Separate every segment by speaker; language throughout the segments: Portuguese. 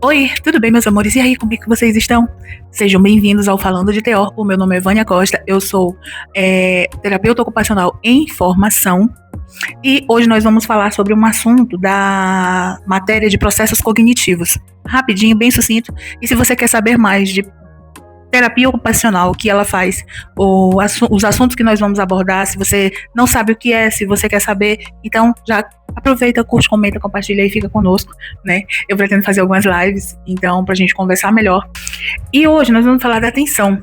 Speaker 1: Oi, tudo bem, meus amores? E aí, como é que vocês estão? Sejam bem-vindos ao Falando de TO. O meu nome é Vânia Costa, eu sou terapeuta ocupacional em formação e hoje nós vamos falar sobre um assunto da matéria de processos cognitivos. Rapidinho, bem sucinto. E se você quer saber mais de terapia ocupacional, o que ela faz, os assuntos que nós vamos abordar, se você não sabe o que é, se você quer saber, então já aproveita, curte, comenta, compartilha e fica conosco, né? Eu pretendo fazer algumas lives, então, pra gente conversar melhor. E hoje nós vamos falar da atenção.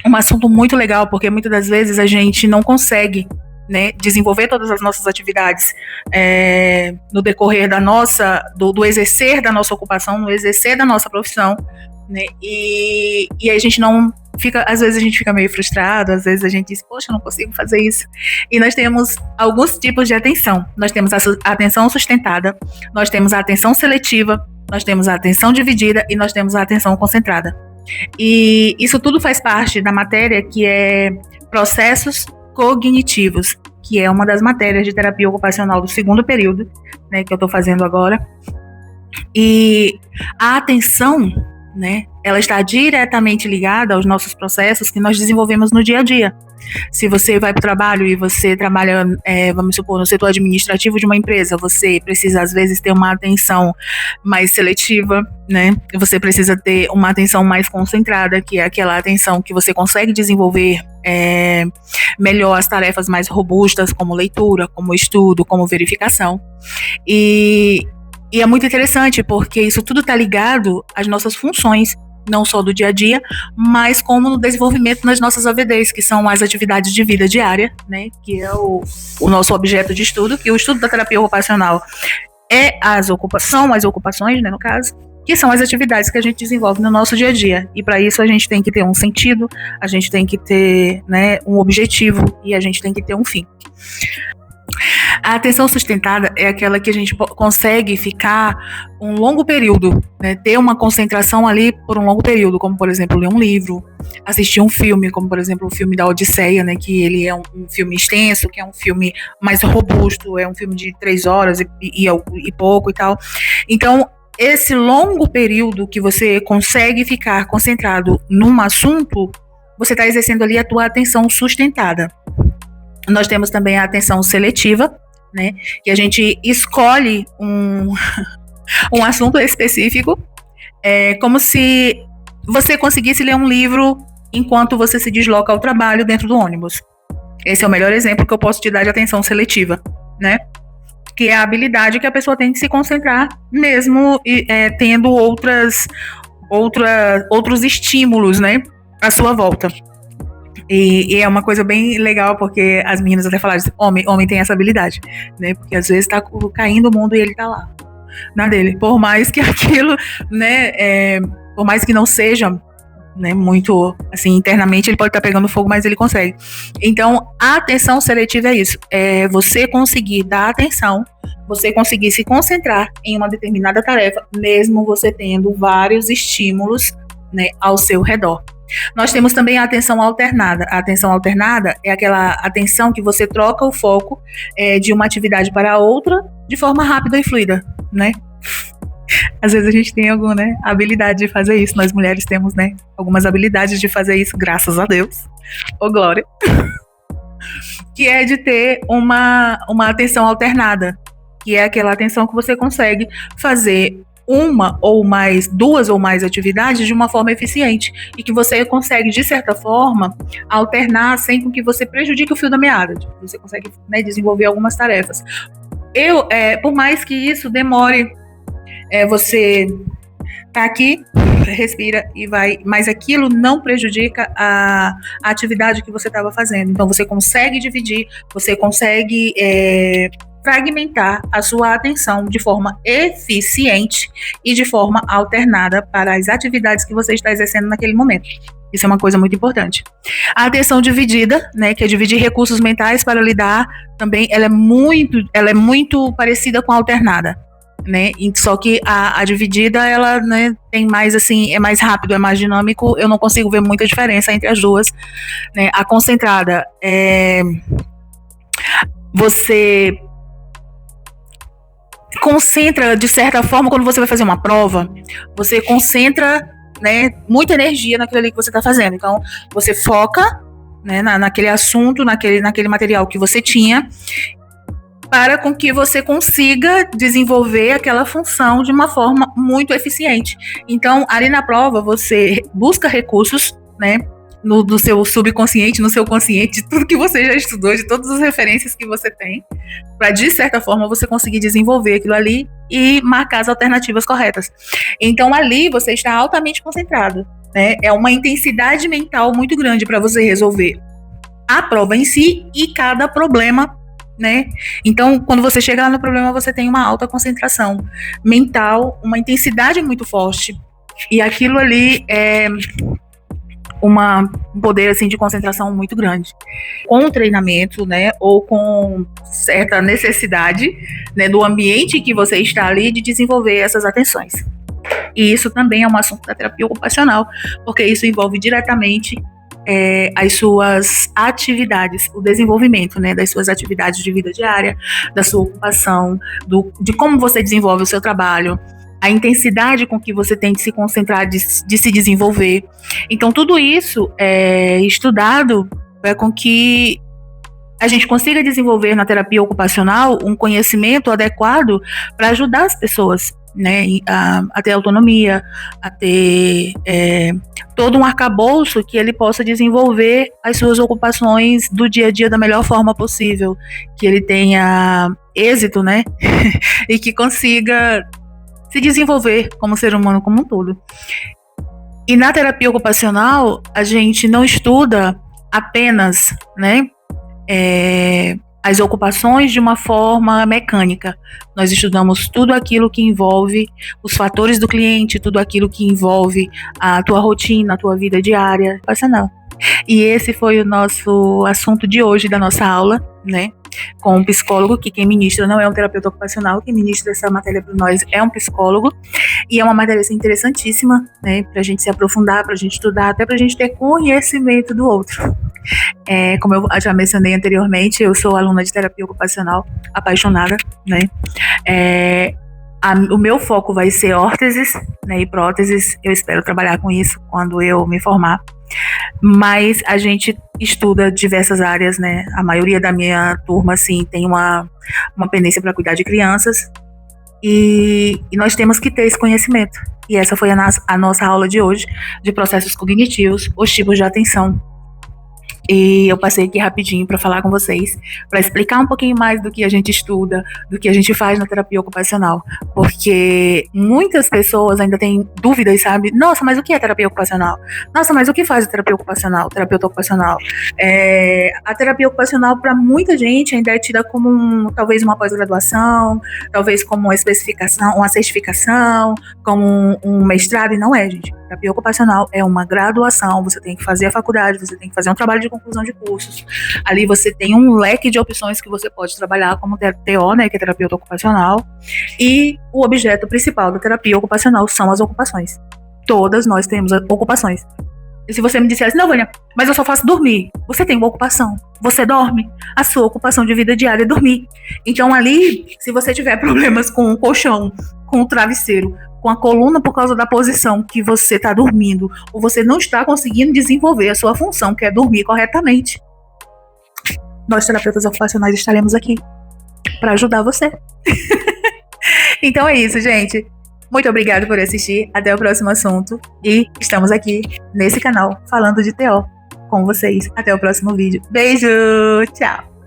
Speaker 1: Um assunto muito legal, porque muitas das vezes a gente não consegue, né, desenvolver todas as nossas atividades no decorrer do exercer da nossa ocupação, no exercer da nossa profissão, né, e a gente não fica, às vezes a gente fica meio frustrado, às vezes a gente diz, poxa, eu não consigo fazer isso. E nós temos alguns tipos de atenção. Nós temos a atenção sustentada, nós temos a atenção seletiva, nós temos a atenção dividida e nós temos a atenção concentrada. E isso tudo faz parte da matéria que é processos cognitivos, que é uma das matérias de terapia ocupacional do segundo período, né, que eu estou fazendo agora. E a atenção, né, ela está diretamente ligada aos nossos processos que nós desenvolvemos no dia a dia. Se você vai para o trabalho e você trabalha, vamos supor, no setor administrativo de uma empresa, você precisa, às vezes, ter uma atenção mais seletiva, né? Você precisa ter uma atenção mais concentrada, que é aquela atenção que você consegue desenvolver melhor as tarefas mais robustas, como leitura, como estudo, como verificação. E é muito interessante, porque isso tudo está ligado às nossas funções, não só do dia a dia, mas como no desenvolvimento das nossas AVDs, que são as atividades de vida diária, né, que é o nosso objeto de estudo, que o estudo da terapia ocupacional são as ocupações, né, no caso, que são as atividades que a gente desenvolve no nosso dia a dia. E para isso a gente tem que ter um sentido, a gente tem que ter, né, um objetivo e a gente tem que ter um fim. A atenção sustentada é aquela que a gente consegue ficar um longo período, né, ter uma concentração ali por um longo período, como, por exemplo, ler um livro, assistir um filme, como, por exemplo, o filme da Odisseia, né, que ele é um filme extenso, que é um filme mais robusto, é um filme de 3 horas e pouco e tal. Então, esse longo período que você consegue ficar concentrado num assunto, você está exercendo ali a tua atenção sustentada. Nós temos também a atenção seletiva, né, que a gente escolhe um assunto específico, como se você conseguisse ler um livro enquanto você se desloca ao trabalho dentro do ônibus. Esse é o melhor exemplo que eu posso te dar de atenção seletiva, né, que é a habilidade que a pessoa tem de se concentrar mesmo tendo outros estímulos, né, à sua volta. E é uma coisa bem legal, porque as meninas até falaram assim, homem tem essa habilidade, né? Porque às vezes tá caindo o mundo e ele tá lá, na dele. Por mais que aquilo, né, por mais que não seja, né, muito, assim, internamente ele pode estar pegando fogo, mas ele consegue. Então, a atenção seletiva é isso, é você conseguir dar atenção, você conseguir se concentrar em uma determinada tarefa, mesmo você tendo vários estímulos, né, ao seu redor. Nós temos também a atenção alternada. A atenção alternada é aquela atenção que você troca o foco de uma atividade para outra de forma rápida e fluida, né? Às vezes a gente tem alguma, né, habilidade de fazer isso. Nós mulheres temos, né, algumas habilidades de fazer isso, graças a Deus. Ô, glória! Que é de ter uma atenção alternada, que é aquela atenção que você consegue fazer duas ou mais atividades de uma forma eficiente e que você consegue, de certa forma, alternar sem com que você prejudique o fio da meada. Você consegue, né, desenvolver algumas tarefas. Por mais que isso demore, você tá aqui, respira e vai, mas aquilo não prejudica a atividade que você estava fazendo. Então você consegue dividir, você consegue fragmentar a sua atenção de forma eficiente e de forma alternada para as atividades que você está exercendo naquele momento. Isso é uma coisa muito importante. A atenção dividida, né, que é dividir recursos mentais para lidar, também ela é muito parecida com a alternada, né? Só que a dividida, ela, né, tem mais, assim, é mais rápido, é mais dinâmico. Eu não consigo ver muita diferença entre as duas, né? A concentrada você concentra, de certa forma, quando você vai fazer uma prova, você concentra, né, muita energia naquilo ali que você está fazendo. Então, você foca, né, naquele assunto, naquele material que você tinha, para com que você consiga desenvolver aquela função de uma forma muito eficiente. Então, ali na prova, você busca recursos, né, no seu subconsciente, no seu consciente, de tudo que você já estudou, de todas as referências que você tem, para, de certa forma, você conseguir desenvolver aquilo ali e marcar as alternativas corretas. Então, ali, você está altamente concentrado, né? É uma intensidade mental muito grande para você resolver a prova em si e cada problema, né? Então, quando você chega lá no problema, você tem uma alta concentração mental, uma intensidade muito forte. E aquilo ali é um poder assim de concentração muito grande. Com o treinamento, né, ou com certa necessidade, né, do ambiente que você está ali de desenvolver essas atenções. E isso também é um assunto da terapia ocupacional, porque isso envolve diretamente as suas atividades, o desenvolvimento, né, das suas atividades de vida diária, da sua ocupação, de como você desenvolve o seu trabalho, a intensidade com que você tem de se concentrar, de se desenvolver. Então, tudo isso é estudado para com que a gente consiga desenvolver na terapia ocupacional um conhecimento adequado para ajudar as pessoas, né, a ter autonomia, a ter todo um arcabouço que ele possa desenvolver as suas ocupações do dia a dia da melhor forma possível, que ele tenha êxito, né, e que consiga se desenvolver como ser humano como um todo. E na terapia ocupacional, a gente não estuda apenas, né, as ocupações de uma forma mecânica. Nós estudamos tudo aquilo que envolve os fatores do cliente, tudo aquilo que envolve a tua rotina, a tua vida diária ocupacional. E esse foi o nosso assunto de hoje, da nossa aula, né? Com um psicólogo, que quem ministra não é um terapeuta ocupacional, quem ministra essa matéria para nós é um psicólogo. E é uma matéria assim, interessantíssima, né? Para a gente se aprofundar, para a gente estudar, até para a gente ter conhecimento do outro. Como eu já mencionei anteriormente, eu sou aluna de terapia ocupacional, apaixonada, né? O meu foco vai ser órteses, né, e próteses. Eu espero trabalhar com isso quando eu me formar. Mas a gente estuda diversas áreas, né? A maioria da minha turma, assim, tem uma pendência para cuidar de crianças. E nós temos que ter esse conhecimento. E essa foi a nossa aula de hoje, de processos cognitivos, os tipos de atenção. E eu passei aqui rapidinho para falar com vocês, para explicar um pouquinho mais do que a gente estuda, do que a gente faz na terapia ocupacional, porque muitas pessoas ainda têm dúvidas, sabe? Nossa, mas o que é terapia ocupacional? Nossa, mas o que faz a terapia ocupacional, terapeuta ocupacional? A terapia ocupacional, para muita gente, ainda é tida como talvez uma pós-graduação, talvez como uma especificação, uma certificação, como um mestrado, e não é, gente. Terapia ocupacional é uma graduação, você tem que fazer a faculdade, você tem que fazer um trabalho de conclusão de cursos. Ali você tem um leque de opções que você pode trabalhar como TO, né, que é terapeuta ocupacional, e o objeto principal da terapia ocupacional são as ocupações. Todas nós temos ocupações. E se você me dissesse, não, Vânia, mas eu só faço dormir. Você tem uma ocupação. Você dorme. A sua ocupação de vida diária é dormir. Então ali, se você tiver problemas com o colchão, com o travesseiro, com a coluna por causa da posição que você está dormindo, ou você não está conseguindo desenvolver a sua função, que é dormir corretamente, nós, terapeutas ocupacionais, estaremos aqui para ajudar você. Então é isso, gente. Muito obrigada por assistir. Até o próximo assunto. E estamos aqui nesse canal falando de TO com vocês. Até o próximo vídeo. Beijo! Tchau!